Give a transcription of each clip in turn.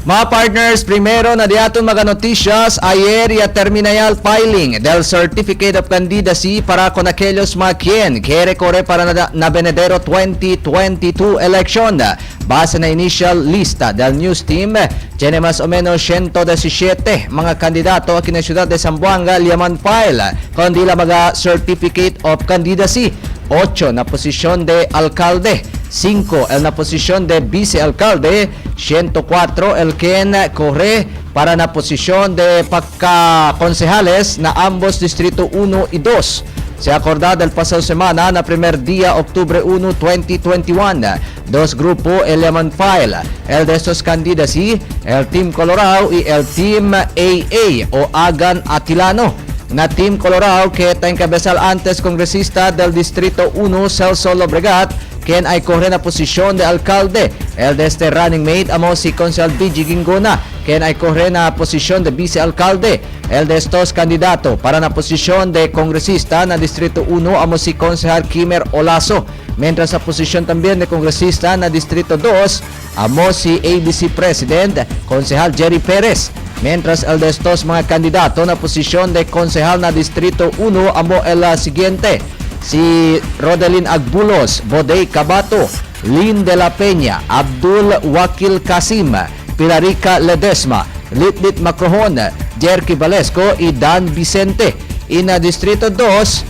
Mga partners, primero na diaton mga noticias, ayer ya terminal filing del Certificate of Candidacy para con aquellos quien quiere correr para na Benedero 2022 election. Base na initial lista del news team, tiene más o menos 117 mga kandidato aquí na siyudad de Zamboanga liaman file con dila mga Certificate of Candidacy. 8 na posisyon de alcalde, 5 el na posisyon de vicealcalde, 104 el quien corre para na posisyon de pagka-konsehales na ambos distrito 1 y 2. Se acordado el pasado semana na primer día Octubre 1, 2021. Dos grupos eleman file, el de estos candidacy, el Team Colorado y el Team AA o Agan Atilano. Na Team Colorado que está encabezal antes congresista del Distrito 1 Celso Lobregat, quien ay corre na posisyon de alcalde. El de este running mate amo si Consel BG Gingona, quien ay corre na posisyon de vicealcalde. El de estos candidato para na posisyon de congresista na Distrito 1 amo si Consejal Kimer Olaso. Mientras sa posisyon también de congresista na Distrito 2 amo si ABC President Consejal Jerry Perez. Mientras el de estos mga kandidato na posisyon de konsehal na Distrito 1 amo el siguiente, si Rodelin Agbulos, Bodey Cabato, Lynn de la Peña, Abdul Wakil Kasim, Pilarica Ledesma, Litlit Macrohon, Jerky Valesco y Dan Vicente. Y na Distrito 2,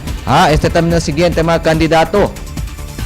este también el siguiente mga kandidato,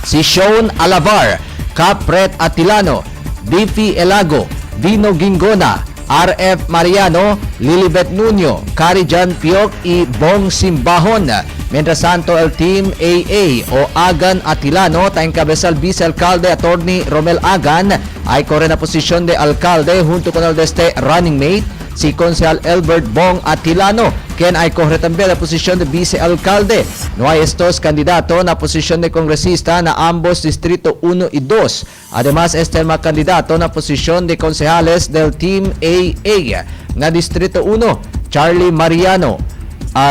si Sean Alavar, Capret Atilano, Bifi Elago, Dino Gingona, RF Mariano, Lilibet Nuño, Carijan Piok y Bong Simbahon. Mientras tanto, el Team AA o Agan Atilano, ta encabezal vicealcalde Attorney Romel Agan, ay corre na posisyon de alcalde junto con el de este running mate, si Consejal Albert Bong Atilano, quien ay corre también la posisyon de vicealcalde. No hay estos candidato na posisyon de congresista na ambos distrito 1 y 2. Además, este el candidato na posisyon de concejales del Team AA na distrito 1, Charlie Mariano,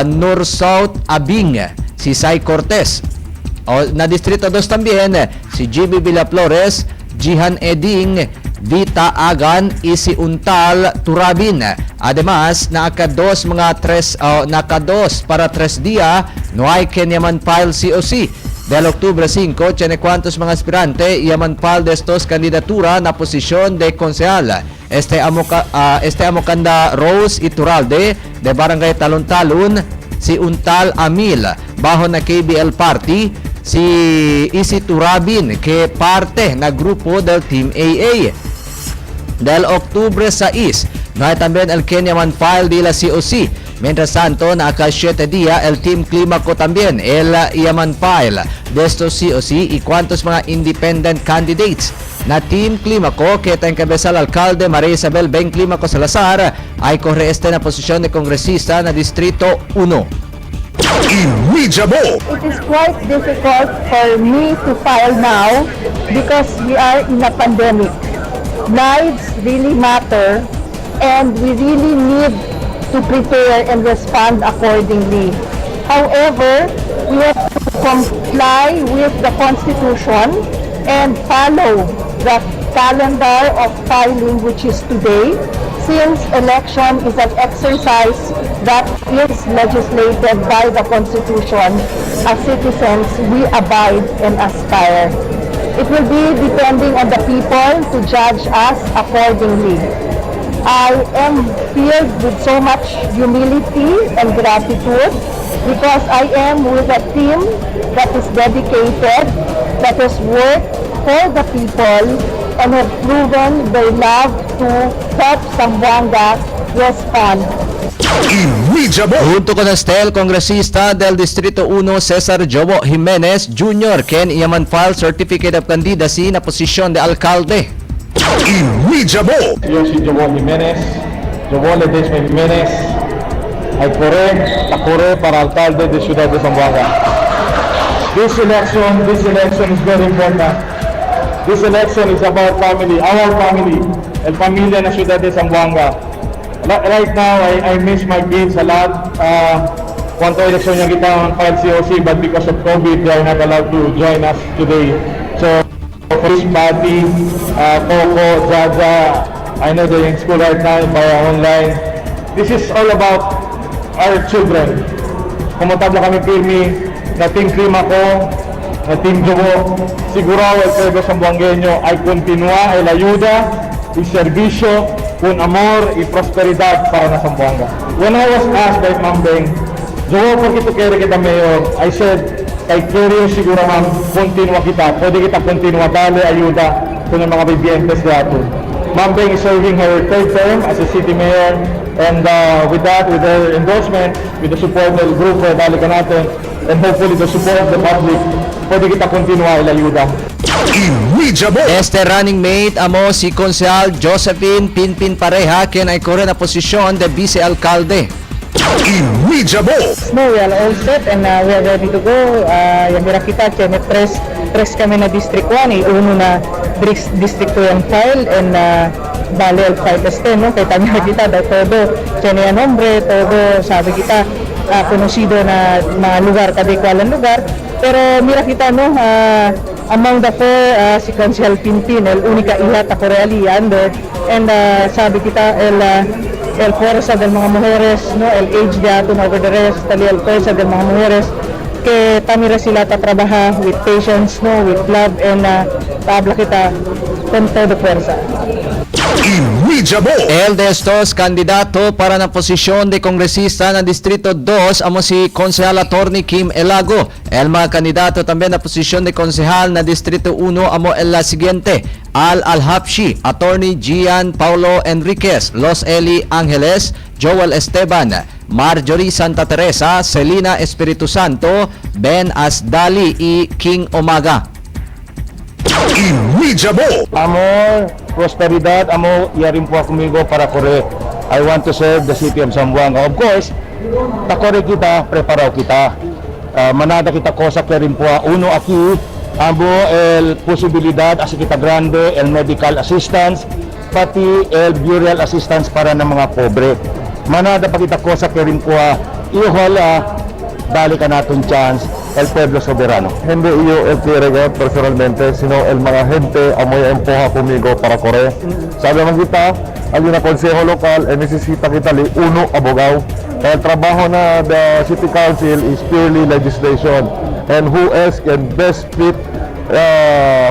Nur South Abing, si Sai Cortez. Na distrito 2 también, si GB Villaflores, Jihan Eding, Vita Agan y si Untal Turabin. Además, naka-2 para 3 dia, no hay que yaman file COC. Del Octubre 5, tiene cuantos mga aspirante yaman file de estos kandidatura na posisyon de konsehal. Este Amokanda Rose Iturralde de Barangay Talon-Talon, si Untal Amil, bajo na KBL Party, si Isi Turabin, que parte na grupo del Team AA. Del Octubre 6, no hay también el Kenyaman file de la COC. Mientras tanto, naka 7 día el Team Climaco también, el Yaman file de estos COC y cuantos mga independent candidates. Na Team Climaco, que está encabezal alcalde María Isabel Ben Climaco Salazar, ay corre este na posisyon de congresista na Distrito 1. It is quite difficult for me to file now because we are in a pandemic. Lives really matter and we really need to prepare and respond accordingly. However, we have to comply with the Constitution and follow the calendar of filing, which is today, since election is an exercise that is legislated by the Constitution. As citizens, we abide and aspire. It will be depending on the people to judge us accordingly. I am filled with so much humility and gratitude because I am with a team that is dedicated, that has worked for the people and have proven their love to help Zamboanga respond. Junto con el congresista del Distrito 1, Cesar Jobo Jimenez Jr., quien yaman file Certificate of Candidacy na posisyon de alcalde. Yo soy Jobo Jimenez, Jobo Ledesma Jimenez, ay corre para alcalde de Ciudad de Zamboanga. This election is very important. This election is about family, our family, el familia na Ciudad de Zamboanga. Right now, I miss my kids a lot. Kung election niya kita on file COC, but because of COVID, they are not allowed to join us today. So, Chris Pati, Coco, Jaja, I know they're in school right now via online. This is all about our children. Kumutabla kami pirmi na Team Klima ko, na Team Jogo. Sigurado el pueblo sambuangueño ay continua el ayuda y servicio con amor y prosperidad para na Zamboanga. When I was asked by Ma'am Beng, Jogo, ¿por qué tú quieres kita mayor? I said, kay Kerio siguro ma'am, continua kita. Pwede kita continua dale ayuda kung ang mga bibientes natin. Ma'am Beng is serving her third term as a city mayor. And with that, with her endorsement, with the support ng grupo, balikan natin, and hopefully the support of the public, pwede kita continua ilayuda. Este running mate amo si Konsehal Josephine Pinpin Pareha ken ay kore na posisyon de vice-alcalde. No, we are all set and we are ready to go. Yung mira kita, tiyan, tres kami na District 1, uno na District 2 yung file and bale el file este, no? Kaya tanya kita, todo, tiyan yung nombre, todo, sabi kita, conocido na lugar, kadikwalan lugar. Pero mira kita, no, among the four, si Konsehal Pinpin, el única hija ta Coreali, and sabi kita, el fuerza del mga mujeres, no, el age de ato over the rest, tali el fuerza del mga mujeres, que tamira sila ta trabaja with patience, no, with love, and tabla kita con todo fuerza. El de estos kandidato para na posisyon de kongresista ng Distrito 2 amo si Konsehal Attorney Kim Elago. El mga kandidato también na posisyon de konsehal na Distrito 1 amo el la siguiente: Al-Habshi, Attorney Gian Paulo Enriquez, Los Eli Angeles, Joel Esteban, Marjorie Santa Teresa, Celina Espiritu Santo, Ben Asdali y King Omaga. Amor, prosperidad, amo, yarin po kumigo para kore. I want to serve the city of Zamboanga. Of course, takore kita, preparaw kita. Manada kita cosa que rin po. Uno aquí, amo el posibilidad, así kita grande, el medical assistance, pati el burial assistance para ng mga pobre. Manada pa kita cosa que rin po. Iwala, dali ka natin chance, el pueblo soberano. Hindi iyo el quiere personalmente, sino el mga gente amoy empuja conmigo para correr. Sabi naman kita, al una consejo local, necesita kita li uno abogado. El trabajo na the city council is purely legislation. And who else can best fit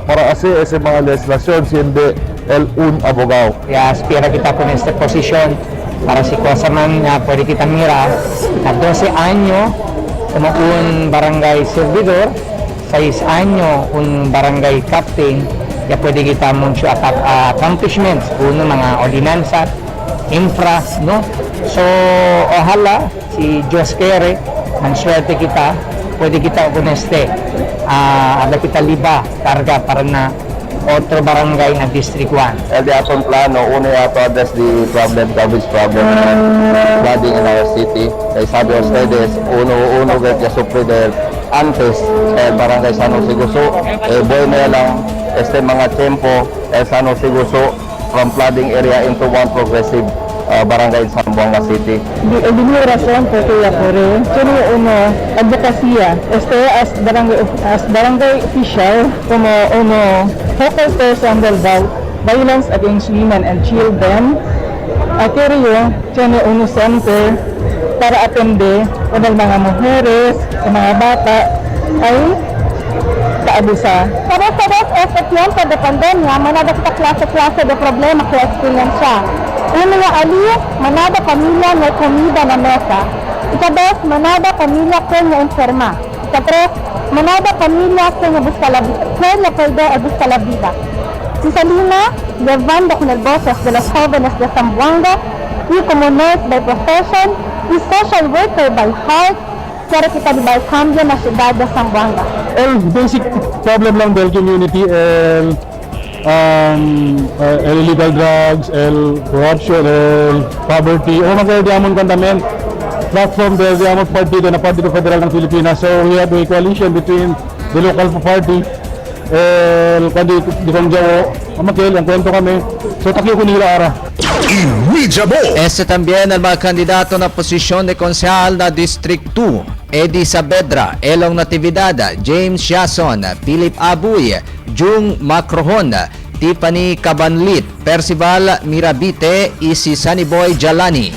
para hacer ese mga legislación si hindi el un abogado. Aspira kita con esta posición para si cosa man pwede kita mira a 12 años como un barangay servidor, 6 años un barangay captain, ya pwede kita mucho accomplishments, uno mga ordinansa, infra, no? So, ojalá si Diyos kere, ang swerte kita, pwede kita con ada kita liba, karga para na otro barangay na District 1. El de aton plano, uno ya to address the problem, garbage problem, flooding in our city. Kaya sabi ustedes, uno que sufre del antes el barangay San Jose Guso, boy na lang mga tiempo el San Jose Guso from flooding area into one progressive barangay in Zamboanga City. El mismo razón por que Corre tiene una advocacia, as barangay official, como uno focal person del violence against women and children. Aquello tiene un center para atender con el mga mujeres, mga bata ay kaabusa. Pero este tiempo de pandemia, manada kita klase-klase de problema que experiencia. Uno nga ali, manada familia no comida na mesa. Ika-dos, manada familia que no enferma. Ika-tres, manada familia que no busca la vida, busca la vida. Si Salina, llevando con el voces de los jóvenes de Zamboanga y como nurse by profession y social worker by heart, quiere kita diba cambio na ciudad de Zamboanga. El basic problem lang del community, el illegal drugs, el corruption, el poverty. Magkakadiamon kan namin platform del Diamond Partido na Partido Federal ng Pilipinas. So we have a coalition between the local party, el Partido di Congjao, Amakel, ang kwento kami. So takyo ko nila ara. Este también el mga kandidato na posisyon de konsehal na District 2, Eddie Saavedra, Elong Natividad, James Yason, Philip Abuy, Jung Macrohon, Tiffany Cabanlit, Percival Mirabite, y si Sunny Boy Jalani.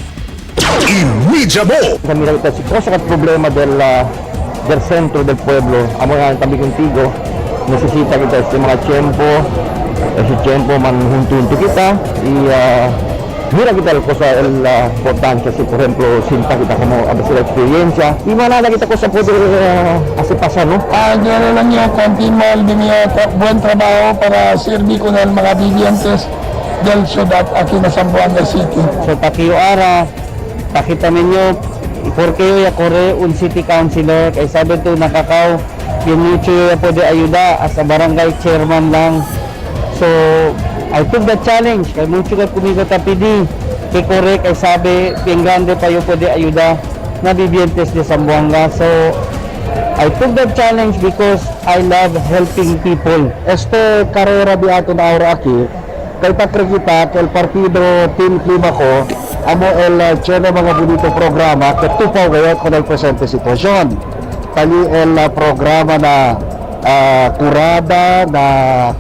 Mira ito, si cosa at problema del centro del pueblo, amo nga kami contigo, necesita kita sa mga tiempo, si tiempo man junto kita, y mira kita cosa importancia, si por ejemplo, sinta kita como a la experiencia, y manala kita cosa poder hacer pasar, no? Gano'n lang yung continual din yung buen trabaho para servir con el mga vivientes del ciudad aquí na Zamboanga City. So takiyo ara, pakita ninyo, porque yo ya corre un city councilor, kay sabi to nakakaw, yung mucho ya pwede ayuda as a barangay chairman lang. So, I took the challenge, kay mucho ka kumigo tapidi, kay corre, kay sabi, yung grande pa yung pwede ayuda na vivientes de Zamboanga. So, I took that challenge because I love helping people. Este carrera di aton ahora aquí, kay kita, kay el partido Team Clima ko, amo el cheno mga bonito programa que tupaw ngayon con el presente sitwasyon. Tali el programa na curada, na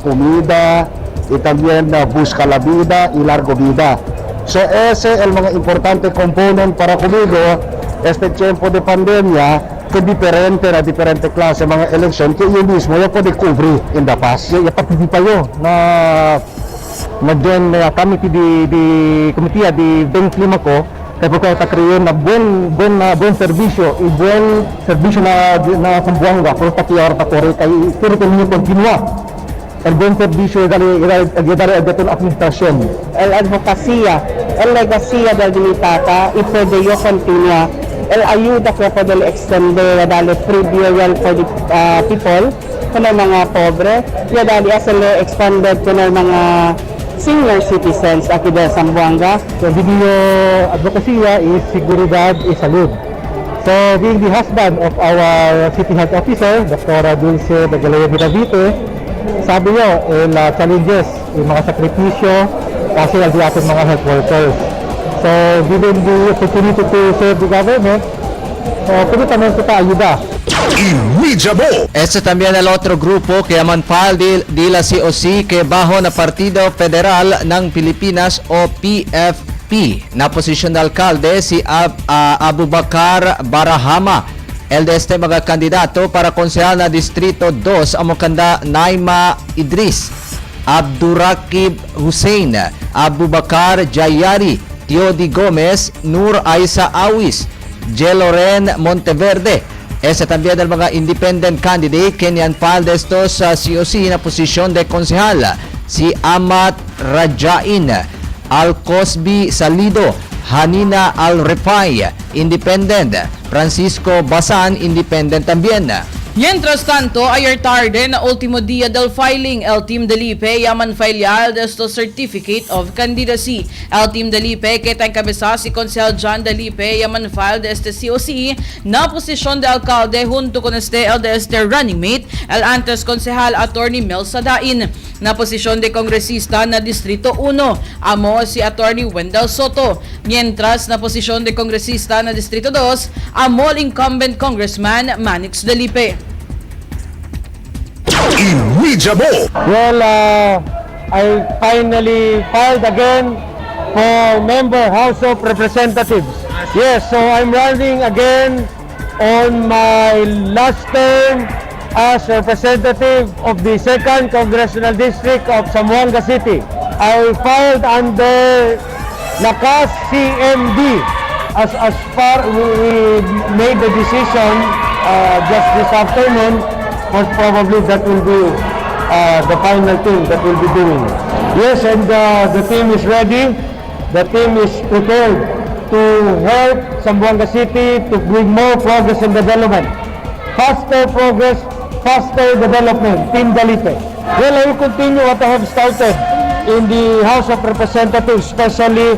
comida, y también busca la vida y largo vida. So ese el mga importante component para conmigo este tiempo de pandemia que diferente na diferente klase mga eleksyon que yun mismo yung pwede cubrir in the past. Yung patiti pa yun na din kami di komitia di Beng Clima ko kaya po ta create na buen servisyo y buen servisyo na Zamboanga pero takiar ta kore kay pero niyo continua el buen servicio dali agdaton administrasyon el advocacia, el legacia del Dimitata y puede yo continua el ayuda que puede extender dali free burial for the people kung mga pobre ya dali as expanded kung mga senior citizens aquí de Zamboanga. so video advocacia is seguridad y salud. So being the husband of our city health officer Dr. Dulce Dagalaya Mirabite, sabi niyo yung challenges, yung mga sakripisyo kasi ang ating mga health workers. So given the opportunity to serve the government, pwede naman kita ayuda. Este también el otro grupo que amanfal de la COC que bajo na Partido Federal ng Pilipinas o PFP na posisyon de alcalde si Abubakar Barahama. El de este mga kandidato para konsehal na Distrito 2 amokanda Naima Idris, Abdurakib Hussein, Abubakar Jayari, Teody Gomez, Nur Aisa Awis, Jeloren Monteverde. Ese también del mga independent candidate Kenyan file de estos COC na posisyon de konsehal si Amat Rajain, Al-Cosby Salido, Hanina Al-Refay, independent, Francisco Basan, independent también. Mientras tanto, ayer tarde na ultimo dia del filing, el Team Delipe yaman filial de esto Certificate of Candidacy. El Team Delipe que está encabezado si Consejal John Delipe yaman file de este COC na posisyon de alcalde junto con este el de este running mate, el antes Consejal Attorney Mel Sadain. Na posisyon de kongresista na Distrito 1, amo si Attorney Wendell Soto. Mientras na posisyon de kongresista na Distrito 2, amo el incumbent Congressman Manix Delipe. Well, I finally filed again for member House of Representatives. Yes, so I'm running again on my last term as representative of the 2nd Congressional District of Zamboanga City. I filed under Lakas CMD as far we made the decision just this afternoon. Most probably that will be the final thing that we'll be doing. Yes, and the team is ready. The team is prepared to help Zamboanga City to bring more progress and development. Faster progress, faster development. Team Dalipe. Well, I will continue what I have started in the House of Representatives, especially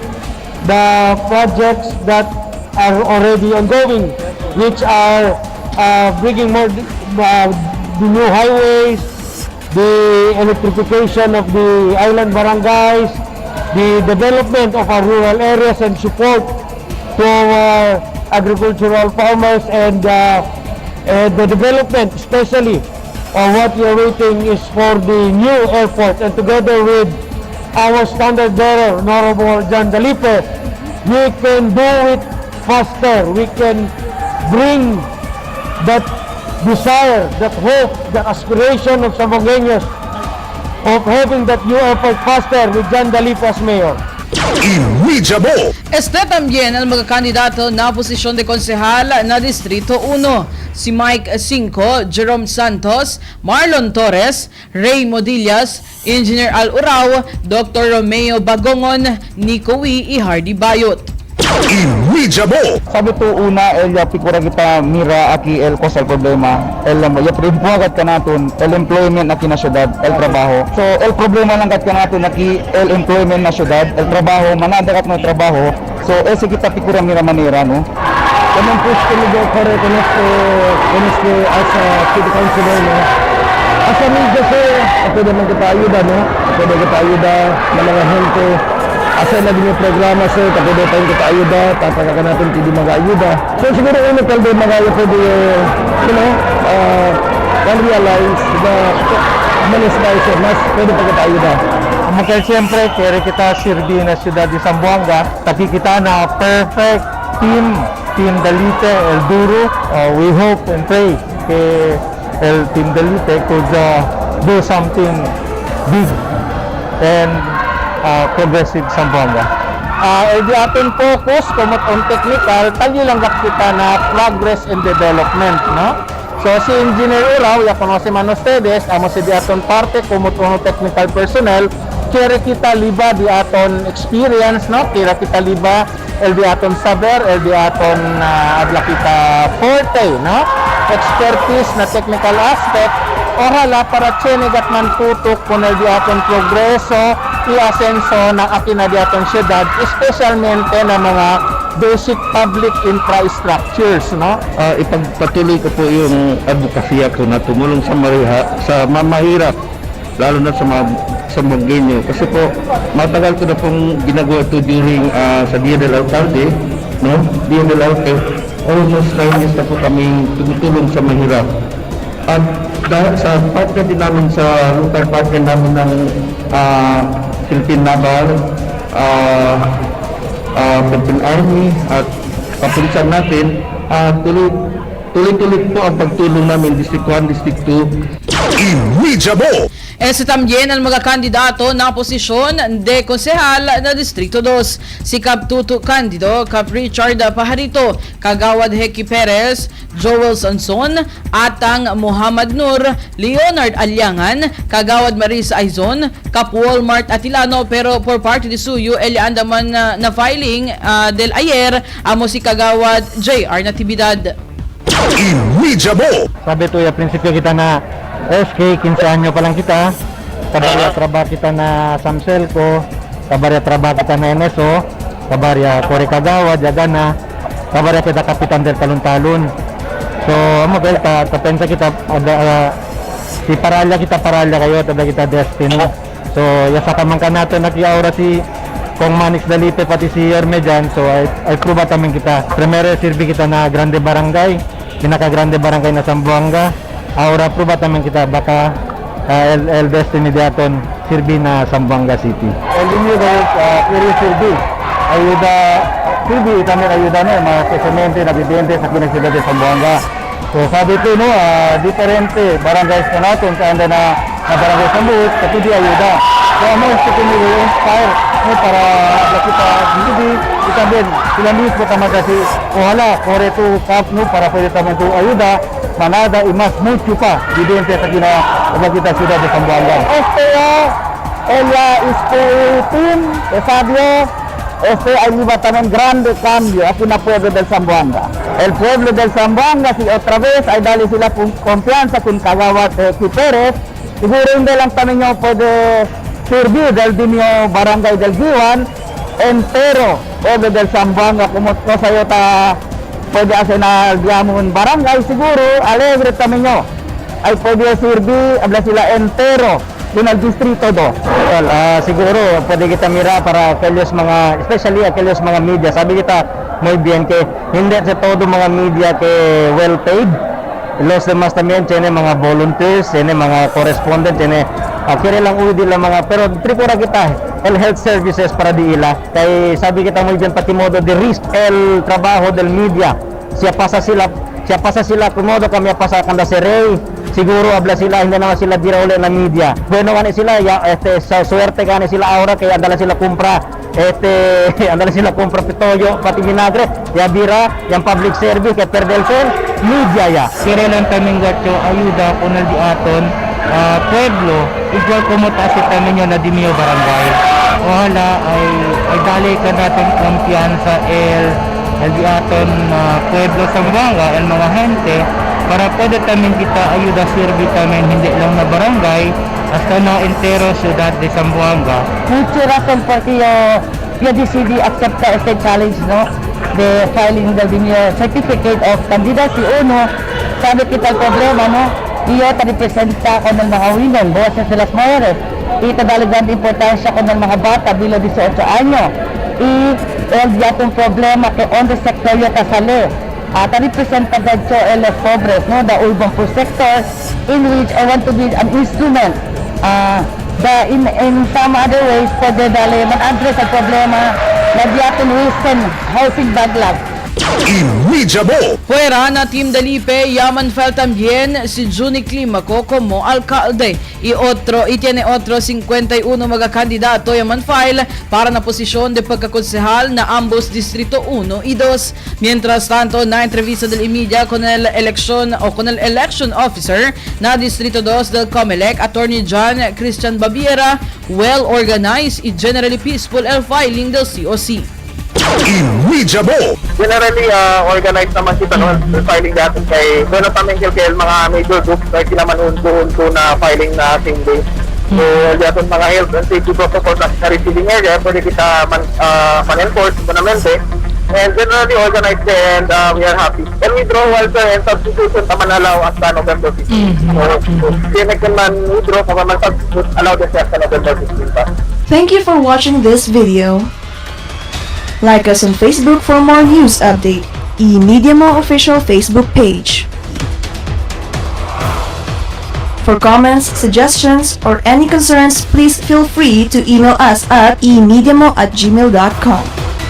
the projects that are already ongoing, which are bringing more the new highways, the electrification of the island barangays, the development of our rural areas and support to our agricultural farmers and the development especially what you're waiting is for the new airport, and together with our standard bearer, Honorable John Dalipe, we can do it faster. We can bring that desire, that hope, that aspiration of Sambugueños of having that new airport faster with John Dalipe as mayor. Este también ang mga kandidato na posisyon de konsehal na Distrito 1, si Mike Cinco, Jerome Santos, Marlon Torres, Ray Modillas, Engineer Al Urao, Dr. Romeo Bagongon, Nico Wee, Hardy Bayot. Sabi to una, el pikura kita mira aquí el cosa el problema. El pripuagat ka natin, el employment aquí na syudad, el trabaho. So, el problema lang kat ka natin aquí, el employment na syudad, el trabaho, manadakat mo trabaho. So, ese kita pikura mira manera, no? Kaman push ko niyo kore koneste as a city councilor, no? Asa medyo pwede man kita ayuda, no? Pwede kita ayuda ng mga gente. Asa na din yung programa sir, pwede tayong kita ayuda, tapos natin hindi mag-ayuda. So siguro uno pwede mag-ayuda, pwede, can realize na manis tayo sir, mas pwede pa kita ayuda. Maka siyempre, kaya kita sirdi na siyudad di Zamboanga, taki kita na perfect Team Dalipe, El Duro. We hope and pray El Team Dalipe could do something big and progressive Zamboanga. Di ating focus kumot on technical, talyo lang kita na progress and development, no? So si Engineer Urao, ya conoce man ustedes, amo si di aton parte kumot on technical personnel, kaya kita liba di aton experience, no? Kaya kita liba el di aton saber, el di aton adla kita forte, no? Expertise na technical aspect, ohala para chenegat man tutok kung el di aton progreso, i-asenso ng akin na di aton syudad, especialmente na mga basic public infrastructures, no? Ipagpatuloy ko po yung advokasya ko na tumulong sa mamahirap, lalo na sa mga Sambugueño. Kasi po, matagal ko na pong ginagawa ito during sa Dia del Alcalde, no? Dia del Alcalde, almost 9 years na po kaming tumutulong sa mahirap. At dahil sa partner din namin sa local partner namin ng Philippine Naval, Philippine Army at kapulisan natin, tuloy-tuloy po ang pagtulong namin District 1, District 2. Ese también ang mga kandidato na posisyon de konsehal na Distrito 2, si Kap Tutu Candido, Kap Richard Pajarito, Kagawad Heki Perez, Joel Sanson, Atang Muhammad Nur, Leonard Alyangan, Kagawad Marisa Aizon, Kap Walmart Atilano, pero por parte de Suyo, Eliandaman na filing del ayer, amo si Kagawad JR Natividad. Sabi to ya prinsipyo kita na SK, 15 anyo pa lang kita, kabarya trabaho kita na Samselco, kabarya trabaho kita na NSO, kabarya Kore Kagawad, Yagana, kabarya kita Kapitan del Talon-Talon. So, mabel, tapensa kita, si paralya kayo, tada kita Destiny. So, yasa kamang ka natin, nakiaura si Kong Manix Dalipe, pati si Hermejan, so ay pruba tamin kita. Primero, sirbi kita na Grande Barangay, pinaka-Grande Barangay na Zamboanga. Ahora pruba tamin kita, baka el Destiny di aton sirbi na Zamboanga City. El inyo guys, pwede sirbi. Ayuda, sirbi, tamin ayuda na, mga kesemente, nabibente sa kinagsilad de Zamboanga. So sabi ko, no, diferente barangays na natin, sa anda na barangay sa Mut, kasi di ayuda. So ano, gusto ko nyo inspire, no, para kita, hindi, kita din, sila mismo tama kasi, ohala, kore to kap, no, para pwede tamang to ayuda, manada y más mucho pa vidente sa kita ciudad de Zamboanga. Team de Fabio, ay iba también grande cambio aquí en el pueblo del Zamboanga. El pueblo del Zamboanga, si otra vez ay dali sila confianza con Kagawad Pérez, siguro hindi lang también nyo pwede servir del dinyo barangay del Giwan, entero pueblo del Zamboanga, como no sayo ta pwede hacer na diamond barangay, siguro alegre kami nyo ay pwede sirbi, habla sila entero din al distrito do. Well, siguro pwede kita mira para aquellos mga, especially aquellos mga media, sabi kita muy bien que hindi sa todo mga media que well paid, los demás también tiene mga volunteers, tiene mga correspondent, tiene kaya lang udi lang mga, pero trikura kita el health services para di ila kay sabi kita muy bien patimodo de risk el trabajo del media siya pasa sila kumodo kami pasa kanda si Ray siguro habla sila hindi naman sila dira uli na media bueno gani sila ya sa suerte gani sila ahora kaya andala sila kumpra andala sila kumpra pitoyo pati vinagre ya dira yang public service kaya perdelsen media ya kire lang kaming gacho ayuda kunal di aton pueblo igual como taas kami nyo na Dimio Barangay ohala ay dali ka natin kumpiyansa el di aton pueblo Zamboanga el mga gente para pwede tamin kita ayuda sirvi tamin hindi lang na barangay hasta na entero ciudad de Zamboanga. Mucho razón porque yo decidí aceptar este challenge, ¿no? De filing del certificate of candidacy. Uno, sabe kita el problema, ¿no? Y yo te representa con el mga women, voces de las mujeres. Y te daligan importancia con el mga bata, bilo 18 años. Y el ya un problema que onde sector yo te sale. Te representa dito el pobres, ¿no? The urban poor sector, in which I want to be an instrument. In some other ways, pwede dali man-address ang problema na diyatin Western housing backlog. Fuera na Team Dalipe, Yaman fell también si Juni Climaco como alcalde y tiene otro 51 mga candidato Yaman file para na posisyon de pagkakonsehal na ambos Distrito 1 y 2. Mientras tanto, na entrevista del Media con el election officer na Distrito 2 del Comelec, Attorney John Christian Babiera, well organized y generally peaceful el filing del COC. Generally, organized naman kita no, filing natin kay bueno tamang kay mga major groups kay sila manunto na filing na same day. So, yaton mga health and safety protocol na receiving area, pwede kita man-enforce permanente. And generally organized and we are happy. And withdrawal and substitution taman allow hasta November 15. So, kaya man withdraw kung man substitute, allow this hasta November 15 pa. Thank you for watching this video. Like us on Facebook for more news update. eMedia Mo official Facebook page. For comments, suggestions, or any concerns, please feel free to email us at emediamo@gmail.com.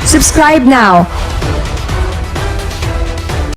Subscribe now.